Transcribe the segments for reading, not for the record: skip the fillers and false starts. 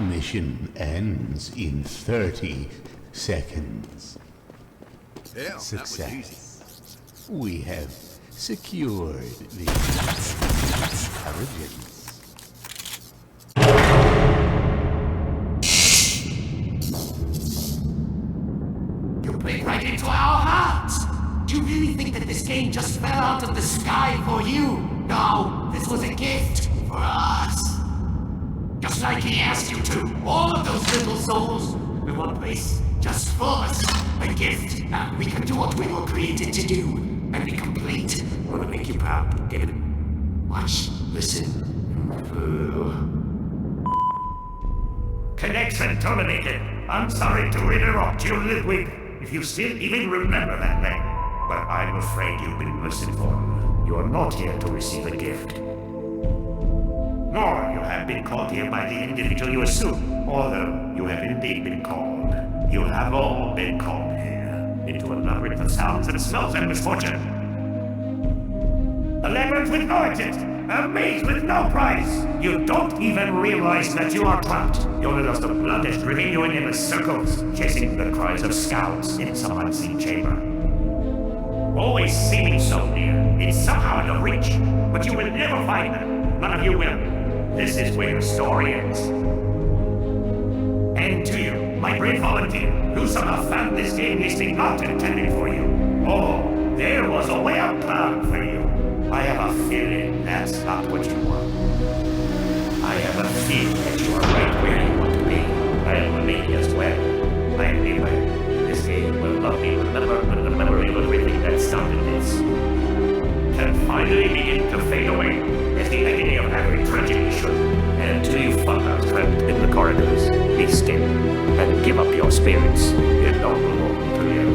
Mission ends in 30 seconds. Hell, Success. that was easy. We have secured the intelligence. You played right into our hearts! Do you really think that this game just fell out of the sky for you? No, this was a gift for us. Just like he asked you to. All of those little souls in one place, just for us. A gift. Now we can do what we were created to do. And be complete. I want to make you proud, David. Watch, listen. Connection terminated. I'm sorry to interrupt you, Ludwig, if you still even remember that name. But I'm afraid you've been misinformed. You are not here to receive a gift. Nor you have been called here by the individual you assume, although you have indeed been called. You have all been called here, into a labyrinth of sounds and smells and misfortune. A labyrinth with no exit, a maze with no prize. You don't even realize that you are trapped. You're just the blood is driving you in endless circles, chasing the cries of scouts in some unseen chamber. Always seeming so near, it's somehow out of reach, but you will never find them. None of you will. This is where your story ends. And to you, my great volunteer, who somehow found this game listing not intended for you. Oh, there was a way out plan for you. I have a feeling that's not what you want. I have a feeling that you are right where you want to be. I am me as well. I am beware. This game will not be remembered, but the memory of everything that started this can finally begin to fade away, as the agony of every tragedy should. And to you fuckers trapped in the corridors, be still, and give up your spirits. It don't belong to you.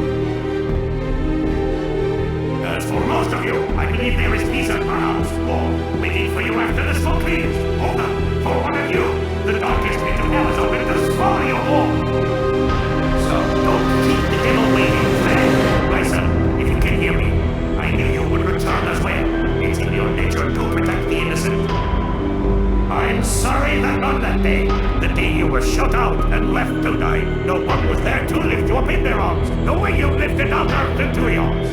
As for most of you, I believe there is peace and perhaps war waiting for you after the smoke clears. Hold up, for one of you, the darkest pit of hell is open to swallow you whole. So don't keep the devil waiting, friend. My son, if you can hear me, I knew you would return as well. It's in your nature to protect the innocent. I'm sorry that on that day, the day you were shut out and left to die, no one was there to lift you up in their arms, the way you lifted out earth into yours.